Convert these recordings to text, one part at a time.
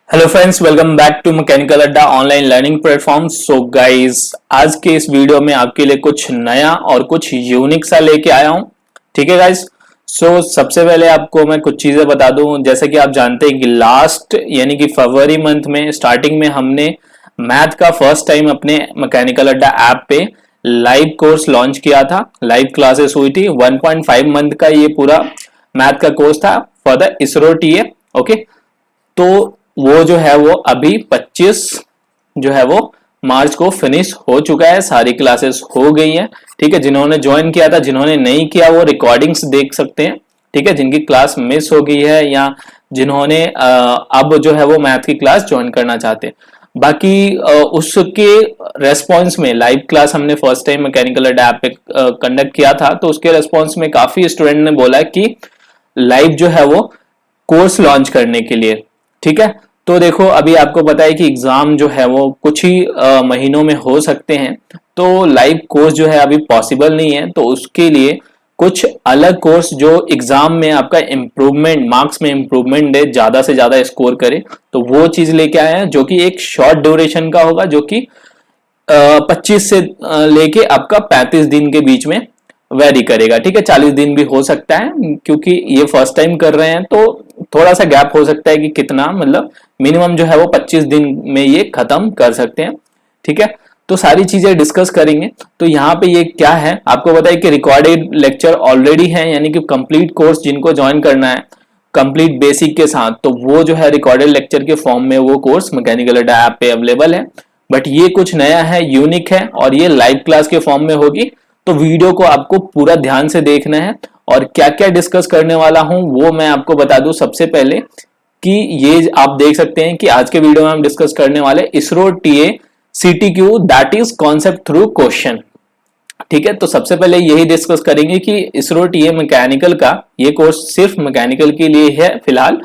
Hello friends, welcome back to mechanical Adda online learning platform. So guys, आज के इस video में आपके लिए कुछ नया और कुछ यूनिक सा लेके आया हूं। ठीक है गाइस। सो सबसे पहले आपको मैं कुछ चीजें बता दूं। जैसे कि आप जानते हैं कि लास्ट यानी कि फरवरी मंथ में स्टार्टिंग में हमने मैथ का फर्स्ट टाइम अपने मैकेनिकल अड्डा ऐप पे लाइव कोर्स लॉन्च किया था। लाइव क्लासेस हुई थी। 1.5 मंथ का ये पूरा मैथ का कोर्स था for the ISRO TA. Okay, तो वो जो है वो अभी 25 जो है वो मार्च को फिनिश हो चुका है। सारी क्लासेस हो गई हैं। ठीक है, जिन्होंने ज्वाइन किया था, जिन्होंने नहीं किया वो रिकॉर्डिंग्स देख सकते हैं। ठीक है, जिनकी क्लास मिस हो गई है या जिन्होंने अब जो है वो मैथ की क्लास ज्वाइन करना चाहते हैं। बाकी उसके रेस्पॉन्स में लाइव क्लास हमने फर्स्ट टाइम मैकेनिकल अड्डा ऐप पे कंडक्ट किया था, तो उसके रेस्पॉन्स में काफी स्टूडेंट ने बोला कि लाइव जो है वो कोर्स लॉन्च करने के लिए। ठीक है, तो देखो अभी आपको पता है कि एग्जाम जो है वो कुछ ही महीनों में हो सकते हैं, तो लाइव कोर्स जो है अभी पॉसिबल नहीं है। तो उसके लिए कुछ अलग कोर्स जो एग्जाम में आपका इम्प्रूवमेंट, मार्क्स में इम्प्रूवमेंट दे, ज्यादा से ज्यादा स्कोर करे, तो वो चीज लेके आए हैं जो कि एक शॉर्ट ड्यूरेशन का होगा, जो कि 25 से लेके आपका 35 दिन के बीच में वेरी करेगा। ठीक है, 40 दिन भी हो सकता है, क्योंकि ये फर्स्ट टाइम कर रहे हैं तो थोड़ा सा गैप हो सकता है कि कितना, मतलब मिनिमम जो है वो 25 दिन में ये खत्म कर सकते हैं। ठीक है, तो सारी चीजें डिस्कस करेंगे। तो यहाँ पे ये क्या है, आपको बताइए कि रिकॉर्डेड लेक्चर ऑलरेडी है, यानी कि कंप्लीट कोर्स जिनको ज्वाइन करना है कंप्लीट बेसिक के साथ, तो वो जो है रिकॉर्डेड लेक्चर के फॉर्म में वो कोर्स मैकेनिकल अड्डा ऐप पे अवेलेबल है। बट ये कुछ नया है, यूनिक है, और ये लाइव क्लास के फॉर्म में होगी। तो वीडियो को आपको पूरा ध्यान से देखना है, और क्या क्या डिस्कस करने वाला हूं वो मैं आपको बता दूं। सबसे पहले कि ये आप देख सकते हैं कि आज के वीडियो में हम डिस्कस करने वाले ISRO TA CTQ, that is concept through question. ठीक है, तो सबसे पहले यही डिस्कस करेंगे कि इसरो टीए मैकेनिकल का ये कोर्स सिर्फ मैकेनिकल के लिए है फिलहाल।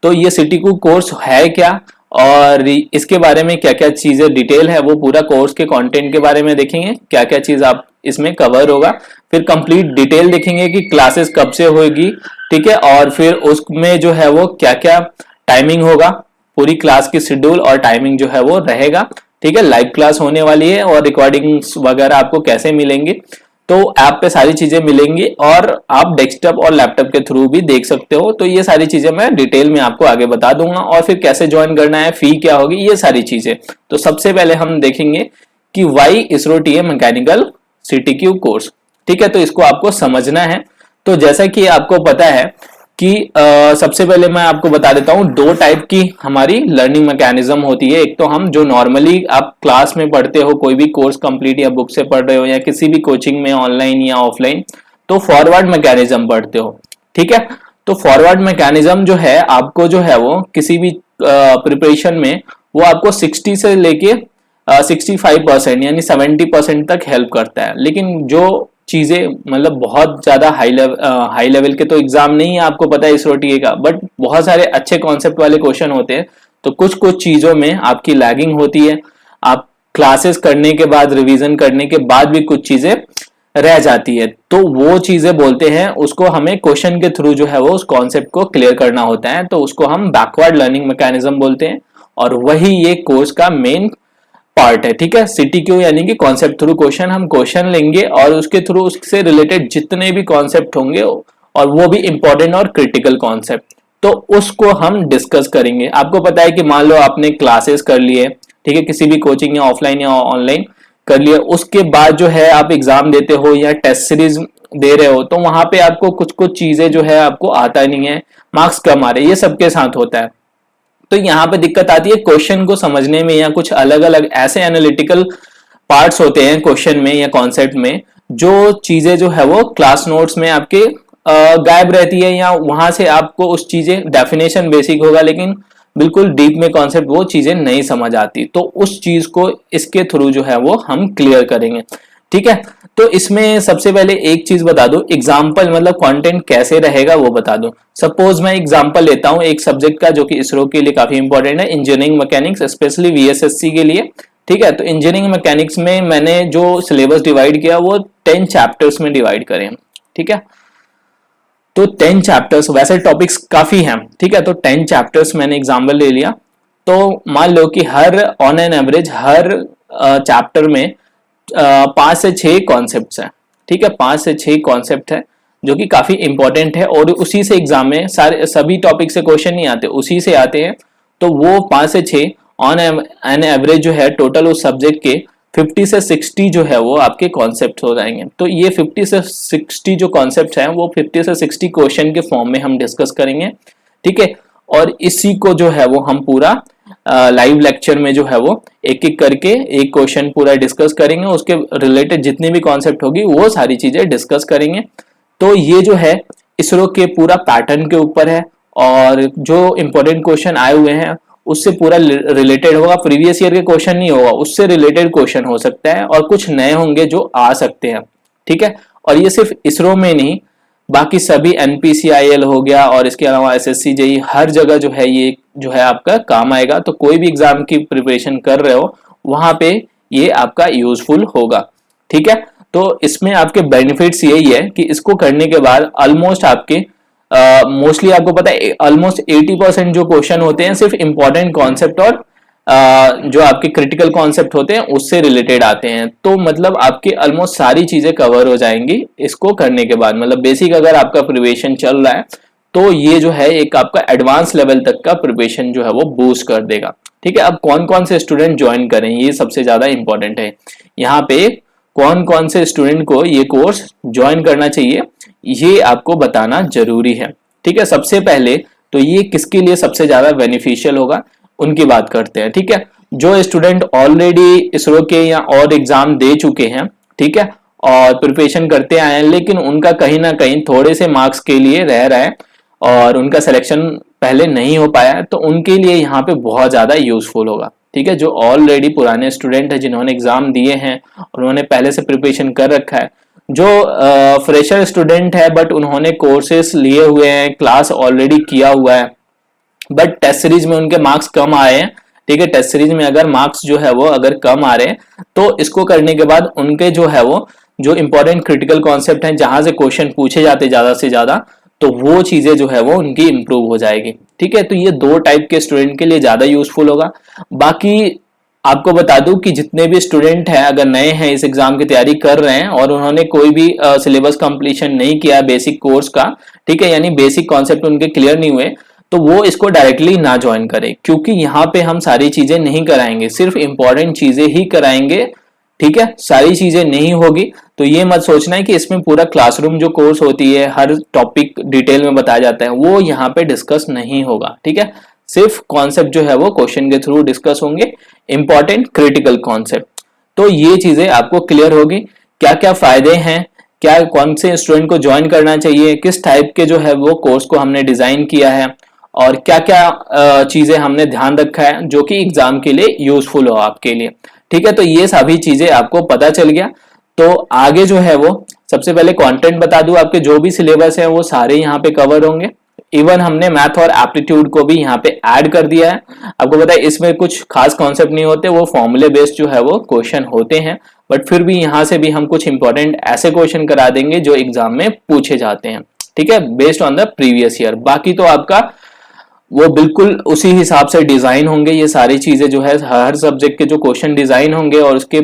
तो ये सीटीक्यू कोर्स है क्या, और इसके बारे में क्या क्या चीजें डिटेल है, वो पूरा कोर्स के कंटेंट के बारे में देखेंगे, क्या क्या चीज आप इसमें कवर होगा। फिर कंप्लीट डिटेल देखेंगे कि क्लासेस कब से होगी। ठीक है, और फिर उसमें जो है वो क्या क्या टाइमिंग होगा, पूरी क्लास की शेड्यूल और टाइमिंग जो है वो रहेगा। ठीक है, लाइव क्लास होने वाली है, और रिकॉर्डिंग्स वगैरह आपको कैसे मिलेंगे, तो ऐप पे सारी चीजें मिलेंगी, और आप डेस्कटॉप और लैपटॉप के थ्रू भी देख सकते हो। तो ये सारी चीजें मैं डिटेल में आपको आगे बता दूंगा, और फिर कैसे ज्वाइन करना है, फी क्या होगी, ये सारी चीजें। तो सबसे पहले हम देखेंगे कि why ISRO TA mechanical CTQ course. ठीक है, तो इसको आपको समझना है। तो जैसा कि आपको पता है कि सबसे पहले मैं आपको बता देता हूं, दो टाइप की हमारी लर्निंग मैकेनिज्म होती है। एक तो हम जो नॉर्मली आप क्लास में पढ़ते हो, कोई भी कोर्स कंप्लीट या बुक से पढ़ रहे हो या किसी भी कोचिंग में ऑनलाइन या ऑफलाइन, तो फॉरवर्ड मैकेनिज्म पढ़ते हो। ठीक है, तो फॉरवर्ड मैकेनिज्म जो है आपको जो है वो किसी भी प्रिपरेशन में वो आपको 60 से लेके 65% यानी 70% तक हेल्प करता है। लेकिन जो चीजें मतलब बहुत ज्यादा हाई लेवल के तो एग्जाम नहीं है, आपको पता है इसरो टीए का, बट बहुत सारे अच्छे कॉन्सेप्ट वाले क्वेश्चन होते हैं। तो कुछ कुछ चीजों में आपकी लैगिंग होती है, आप क्लासेस करने के बाद, रिवीजन करने के बाद भी कुछ चीजें रह जाती है, तो वो चीजें बोलते हैं, उसको हमें क्वेश्चन के थ्रू जो है वो उस कॉन्सेप्ट को क्लियर करना होता है। तो उसको हम बैकवर्ड लर्निंग मैकेनिज्म बोलते हैं, और वही ये कोर्स का मेन पार्ट है। ठीक है, सीटीक्यू यानी कि कॉन्सेप्ट थ्रू क्वेश्चन। हम क्वेश्चन लेंगे और उसके थ्रू उससे रिलेटेड जितने भी कॉन्सेप्ट होंगे, और वो भी इंपॉर्टेंट और क्रिटिकल कॉन्सेप्ट, तो उसको हम डिस्कस करेंगे। आपको पता है कि मान लो आपने क्लासेस कर लिए, ठीक है, किसी भी कोचिंग या ऑफलाइन या ऑनलाइन कर लिए, उसके बाद जो है आप एग्जाम देते हो या टेस्ट सीरीज दे रहे हो, तो वहां पे आपको कुछ कुछ चीजें जो है आपको आता नहीं है, मार्क्स कम आ रहे, ये सबके साथ होता है। तो यहाँ पे दिक्कत आती है क्वेश्चन को समझने में, या कुछ अलग अलग ऐसे एनालिटिकल पार्ट्स होते हैं क्वेश्चन में या कॉन्सेप्ट में, जो चीजें जो है वो क्लास नोट्स में आपके गायब रहती है, या वहां से आपको उस चीजें डेफिनेशन बेसिक होगा, लेकिन बिल्कुल डीप में कॉन्सेप्ट वो चीजें नहीं समझ आती। तो उस चीज को इसके थ्रू जो है वो हम क्लियर करेंगे। ठीक है, तो इसमें सबसे पहले एक चीज बता दो, एग्जाम्पल मतलब कंटेंट कैसे रहेगा वो बता दो। सपोज मैं एग्जाम्पल लेता हूं एक सब्जेक्ट का जो कि इसरो के लिए काफी इंपॉर्टेंट है, इंजीनियरिंग मैकेनिक्स, स्पेशली वीएसएससी के लिए। ठीक है, तो इंजीनियरिंग मैकेनिक्स में मैंने जो सिलेबस डिवाइड किया वो 10 चैप्टर्स में डिवाइड करें। ठीक है, तो 10 चैप्टर्स, वैसे टॉपिक्स काफी हैं। ठीक है, तो 10 चैप्टर्स मैंने एग्जाम्पल ले लिया। तो मान लो कि her on an average her chapter में 5 से 6 कॉन्सेप्ट्स हैं, ठीक है, 5 से 6 कॉन्सेप्ट है जो कि काफी इंपॉर्टेंट है और उसी से एग्जाम में सारे सभी टॉपिक से क्वेश्चन नहीं आते, उसी से आते हैं। तो वो 5 से 6 ऑन एन एवरेज जो है टोटल उस सब्जेक्ट के 50 से 60 जो है वो आपके कॉन्सेप्ट हो जाएंगे। तो ये 50 से 60 जो कॉन्सेप्ट हैं वो 50 से 60 क्वेश्चन के फॉर्म में हम डिस्कस करेंगे, ठीक है। और इसी को जो है वो हम पूरा लाइव लेक्चर में जो है वो एक एक करके एक क्वेश्चन पूरा डिस्कस करेंगे, उसके रिलेटेड जितनी भी कॉन्सेप्ट होगी वो सारी चीजें डिस्कस करेंगे। तो ये जो है इसरो के पूरा पैटर्न के ऊपर है और जो इंपॉर्टेंट क्वेश्चन आए हुए हैं उससे पूरा रिलेटेड होगा, प्रीवियस ईयर के क्वेश्चन नहीं होगा, उससे रिलेटेड क्वेश्चन हो सकता है और कुछ नए होंगे जो आ सकते हैं, ठीक है। और ये सिर्फ इसरो में नहीं, बाकी सभी एनपीसीआईएल हो गया और इसके अलावा एसएससी जेई हर जगह जो है ये जो है आपका काम आएगा। तो कोई भी एग्जाम की प्रिपरेशन कर रहे हो वहां पे ये आपका यूजफुल होगा, ठीक है। तो इसमें आपके बेनिफिट्स यही है कि इसको करने के बाद ऑलमोस्ट आपके मोस्टली आपको पता है ऑलमोस्ट 80% जो क्वेश्चन होते हैं सिर्फ इंपॉर्टेंट कॉन्सेप्ट और जो आपके क्रिटिकल कॉन्सेप्ट होते हैं उससे रिलेटेड आते हैं। तो मतलब आपकी ऑलमोस्ट सारी चीजें कवर हो जाएंगी इसको करने के बाद। मतलब बेसिक अगर आपका प्रिपरेशन चल रहा है तो ये जो है एक आपका एडवांस लेवल तक का प्रिपरेशन जो है वो बूस्ट कर देगा, ठीक है। अब कौन कौन से स्टूडेंट ज्वाइन करें ये सबसे ज्यादा इंपॉर्टेंट है। यहाँ पे कौन कौन से स्टूडेंट को ये कोर्स ज्वाइन करना चाहिए ये आपको बताना जरूरी है, ठीक है। सबसे पहले तो ये किसके लिए सबसे ज्यादा बेनिफिशियल होगा उनकी बात करते हैं, ठीक है। जो स्टूडेंट ऑलरेडी इसरो के या और एग्जाम दे चुके हैं, ठीक है, और प्रिपरेशन करते आए हैं लेकिन उनका कहीं ना कहीं थोड़े से मार्क्स के लिए रह रहा है और उनका सिलेक्शन पहले नहीं हो पाया है, तो उनके लिए यहाँ पे बहुत ज्यादा यूजफुल होगा, ठीक है। जो ऑलरेडी पुराने स्टूडेंट है जिन्होंने एग्जाम दिए हैं और उन्होंने पहले से प्रिपरेशन कर रखा है, जो फ्रेशर स्टूडेंट है बट उन्होंने कोर्सेस लिए हुए हैं, क्लास ऑलरेडी किया हुआ है बट टेस्ट सीरीज में उनके मार्क्स कम आए हैं, ठीक है। टेस्ट सीरीज में अगर मार्क्स जो है वो अगर कम आ रहे हैं तो इसको करने के बाद उनके जो है वो जो इंपॉर्टेंट क्रिटिकल कॉन्सेप्ट हैं जहां से क्वेश्चन पूछे जाते ज्यादा से ज्यादा, तो वो चीजें जो है वो उनकी इंप्रूव हो जाएगी, ठीक है। तो ये 2 टाइप के स्टूडेंट के लिए ज्यादा यूजफुल होगा। बाकी आपको बता दूं कि जितने भी स्टूडेंट हैं अगर नए हैं इस एग्जाम की तैयारी कर रहे हैं और उन्होंने कोई भी सिलेबस कंप्लीशन नहीं किया बेसिक कोर्स का, ठीक है, यानी बेसिक कॉन्सेप्ट उनके क्लियर नहीं हुए, तो वो इसको डायरेक्टली ना ज्वाइन करें क्योंकि यहाँ पे हम सारी चीजें नहीं कराएंगे, सिर्फ इंपॉर्टेंट चीजें ही कराएंगे, ठीक है। सारी चीजें नहीं होगी तो ये मत सोचना है कि इसमें पूरा क्लासरूम जो कोर्स होती है हर टॉपिक डिटेल में बताया जाता है वो यहाँ पे डिस्कस नहीं होगा, ठीक है। सिर्फ कॉन्सेप्ट जो है वो क्वेश्चन के थ्रू डिस्कस होंगे, इंपॉर्टेंट क्रिटिकल कॉन्सेप्ट। तो ये चीजें आपको क्लियर होगी, क्या क्या फायदे हैं, क्या कौन से स्टूडेंट को ज्वाइन करना चाहिए, किस टाइप के जो है वो कोर्स को हमने डिजाइन किया है और क्या क्या चीजें हमने ध्यान रखा है जो कि एग्जाम के लिए यूजफुल हो आपके लिए, ठीक है। तो ये सभी चीजें आपको पता चल गया। तो आगे जो है वो सबसे पहले कंटेंट बता दूं, आपके जो भी सिलेबस है वो सारे यहाँ पे कवर होंगे। इवन हमने मैथ और एप्टीट्यूड को भी यहाँ पे ऐड कर दिया है। आपको पता है इसमें कुछ खास कॉन्सेप्ट नहीं होते, वो फॉर्मूले बेस्ड जो है वो क्वेश्चन होते हैं, बट फिर भी यहाँ से भी हम कुछ इंपॉर्टेंट ऐसे क्वेश्चन करा देंगे जो एग्जाम में पूछे जाते हैं, ठीक है, based on the previous year. बाकी तो आपका वो बिल्कुल उसी हिसाब से डिजाइन होंगे, ये सारी चीजें जो है हर सब्जेक्ट के जो क्वेश्चन डिजाइन होंगे और उसके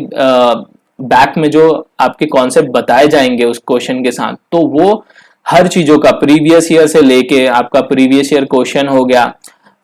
बैक में जो आपके कॉन्सेप्ट बताए जाएंगे उस क्वेश्चन के साथ, तो वो हर चीजों का प्रीवियस ईयर से लेके आपका प्रीवियस ईयर क्वेश्चन हो गया,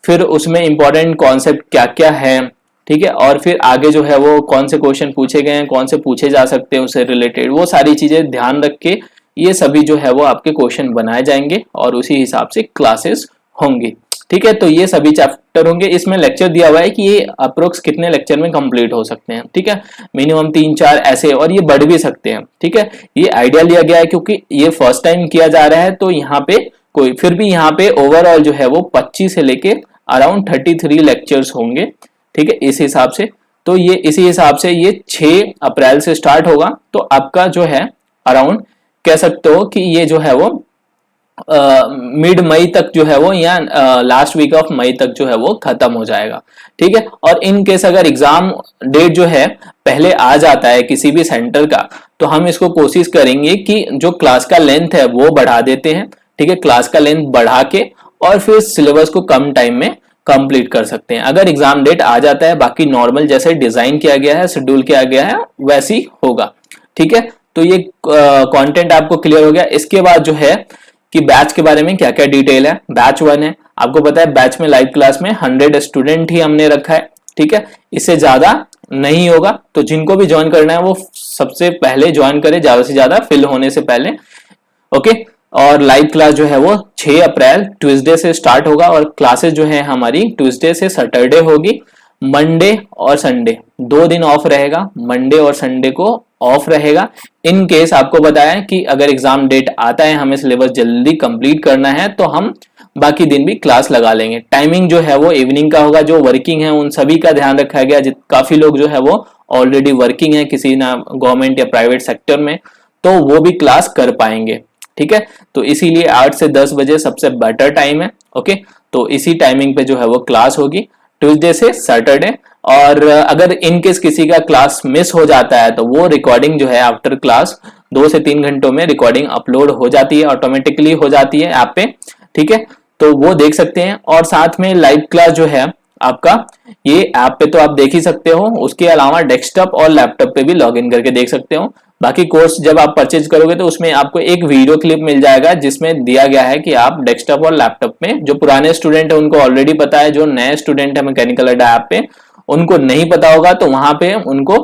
फिर उसमें इंपॉर्टेंट कॉन्सेप्ट क्या क्या है, ठीक है, और फिर आगे जो है वो कौन से क्वेश्चन पूछे गए हैं, कौन से पूछे जा सकते हैं उससे रिलेटेड, वो सारी चीजें ध्यान रख के ये सभी जो है वो आपके क्वेश्चन बनाए जाएंगे और उसी हिसाब से क्लासेस होंगी, ठीक है। तो ये सभी चैप्टर होंगे। इसमें लेक्चर दिया हुआ है कि ये अप्रोक्स कितने लेक्चर में कंप्लीट हो सकते हैं, ठीक है, मिनिमम 3-4 ऐसे, और ये बढ़ भी सकते हैं, ठीक है। ये आइडिया लिया गया है क्योंकि ये फर्स्ट टाइम किया जा रहा है, तो यहाँ पे कोई फिर भी यहाँ पे ओवरऑल जो है वो 25 से लेके अराउंड 33 लेक्चर्स होंगे, ठीक है, इस हिसाब से। तो ये इसी हिसाब से ये 6 अप्रैल से स्टार्ट होगा, तो आपका जो है अराउंड कह सकते हो कि ये जो है वो मिड मई तक जो है वो या लास्ट वीक ऑफ मई तक जो है वो खत्म हो जाएगा, ठीक है। और इन केस अगर एग्जाम डेट जो है पहले आ जाता है किसी भी सेंटर का, तो हम इसको कोशिश करेंगे कि जो क्लास का लेंथ है वो बढ़ा देते हैं, ठीक है, क्लास का लेंथ बढ़ा के और फिर सिलेबस को कम टाइम में कंप्लीट कर सकते हैं। अगर एग्जाम डेट आ जाता है, बाकी नॉर्मल जैसे डिजाइन किया गया है, शेड्यूल किया गया है, वैसी होगा। ठीक है, तो ये कंटेंट आपको क्लियर हो गया। इसके बाद जो है कि बैच के बारे में क्या क्या डिटेल है। बैच 1 है, आपको पता है बैच में लाइव क्लास में 100 स्टूडेंट ही हमने रखा है। ठीक है, इससे ज्यादा नहीं होगा, तो जिनको भी ज्वाइन करना है वो सबसे पहले ज्वाइन करे, ज्यादा से ज्यादा फिल होने से पहले। ओके, और लाइव क्लास जो है वो 6 अप्रैल ट्यूसडे से स्टार्ट होगा, और क्लासेस जो है हमारी ट्यूसडे से सैटरडे होगी। मंडे और संडे 2 दिन ऑफ रहेगा, मंडे और संडे को ऑफ रहेगा। इन केस आपको बताया कि अगर एग्जाम डेट आता है, हमें सिलेबस जल्दी कंप्लीट करना है, तो हम बाकी दिन भी क्लास लगा लेंगे। टाइमिंग जो है वो इवनिंग का होगा। जो वर्किंग है उन सभी का ध्यान रखा गया। काफी लोग जो है वो ऑलरेडी वर्किंग है किसी ना गवर्नमेंट या प्राइवेट सेक्टर में, तो वो भी क्लास कर पाएंगे। ठीक है, तो इसीलिए 8 से 10 बजे सबसे बेटर टाइम है। ओके, तो इसी टाइमिंग पे जो है वो क्लास होगी ट्यूसडे से सैटरडे। और अगर इनकेस किसी का क्लास मिस हो जाता है तो वो रिकॉर्डिंग जो है आफ्टर क्लास 2 से 3 घंटों में रिकॉर्डिंग अपलोड हो जाती है, ऑटोमेटिकली हो जाती है ऐप पे। ठीक है, तो वो देख सकते हैं। और साथ में लाइव क्लास जो है आपका ये ऐप पे तो आप देख ही सकते हो, उसके अलावा डेस्कटॉप और लैपटॉप पे भी लॉगिन करके देख सकते हो। बाकी कोर्स जब आप परचेज करोगे तो उसमें आपको एक वीडियो क्लिप मिल जाएगा जिसमें दिया गया है कि आप डेस्कटॉप और लैपटॉप में, जो पुराने स्टूडेंट है उनको ऑलरेडी पता है, जो नए स्टूडेंट है मैकेनिकल अड्डा ऐप पे उनको नहीं पता होगा, तो वहां पे उनको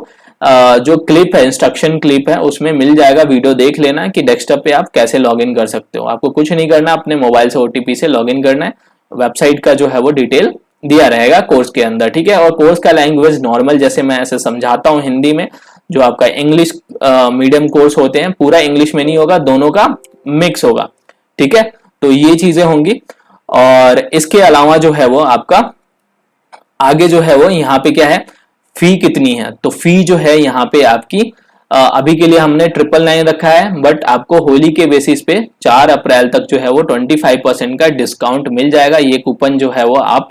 जो क्लिप है, इंस्ट्रक्शन क्लिप है, उसमें मिल जाएगा। वीडियो देख लेना कि डेस्कटॉप पे आप कैसे लॉगिन कर सकते हो। आपको कुछ नहीं करना, अपने मोबाइल से ओटीपी से लॉगिन करना है। वेबसाइट का जो है वो डिटेल दिया रहेगा कोर्स के अंदर। ठीक है, और कोर्स का लैंग्वेज नॉर्मल जैसे मैं ऐसे समझाता हूँ हिंदी में, जो आपका इंग्लिश मीडियम कोर्स होते हैं, पूरा इंग्लिश में नहीं होगा, दोनों का मिक्स होगा। ठीक है, तो ये चीजें होंगी। और इसके अलावा जो है वो आपका आगे जो है वो यहाँ पे क्या है, फी कितनी है। तो फी जो है यहाँ पे आपकी अभी के लिए हमने 999 रखा है, बट आपको होली के बेसिस पे 4 अप्रैल तक जो है वो 25% का डिस्काउंट मिल जाएगा। ये कूपन जो है वो आप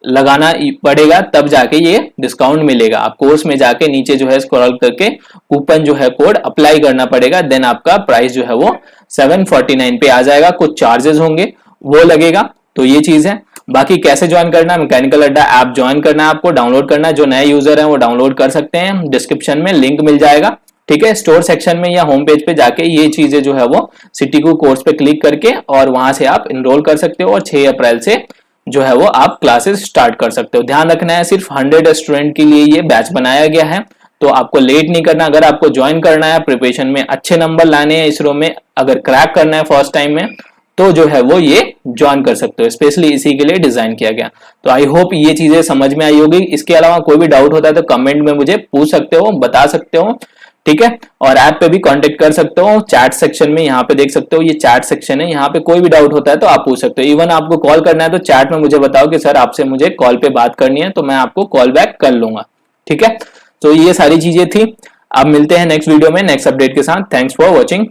लगाना पड़ेगा, तब जाके ये डिस्काउंट मिलेगा। आप कोर्स में जाके नीचे जो है स्क्रॉल करके कूपन जो है कोड अप्लाई करना पड़ेगा, देन आपका प्राइस जो है वो 749 पे आ जाएगा। कुछ चार्जेस होंगे वो लगेगा, तो ये चीज है। बाकी कैसे ज्वाइन करना है, मैकेनिकल अड्डा ऐप ज्वाइन करना है, आपको डाउनलोड करना है। जो नए यूजर हैं वो डाउनलोड कर सकते हैं, डिस्क्रिप्शन में लिंक मिल जाएगा। ठीक है, स्टोर सेक्शन में या होम पेज पे जाके ये चीजें जो है वो सिटीकू कोर्स पे क्लिक करके और वहां से आप इनरोल कर सकते हो, और 6 अप्रैल से जो है वो आप क्लासेस स्टार्ट कर सकते हो। ध्यान रखना है, सिर्फ 100 स्टूडेंट के लिए ये बैच बनाया गया है, तो आपको लेट नहीं करना। अगर आपको ज्वाइन करना है, प्रिपरेशन में अच्छे नंबर लाने हैं, इसरो में अगर क्रैक करना है फर्स्ट टाइम में, तो जो है वो ये ज्वाइन कर सकते हो। स्पेशली इसी के लिए डिजाइन किया गया। तो आई होप ये चीजें समझ में आई होगी। इसके अलावा कोई भी डाउट होता है तो कमेंट में मुझे पूछ सकते हो, बता सकते हो। ठीक है, और ऐप पे भी कांटेक्ट कर सकते हो। चैट सेक्शन में यहाँ पे देख सकते हो, ये चैट सेक्शन है, यहाँ पे कोई भी डाउट होता है तो आप पूछ सकते हो। इवन आपको कॉल करना है तो चैट में मुझे बताओ कि सर आपसे मुझे कॉल पे बात करनी है, तो मैं आपको कॉल बैक कर लूंगा। ठीक है, तो ये सारी चीजें थी। अब मिलते हैं नेक्स्ट वीडियो में नेक्स्ट अपडेट के साथ। Thanks for watching.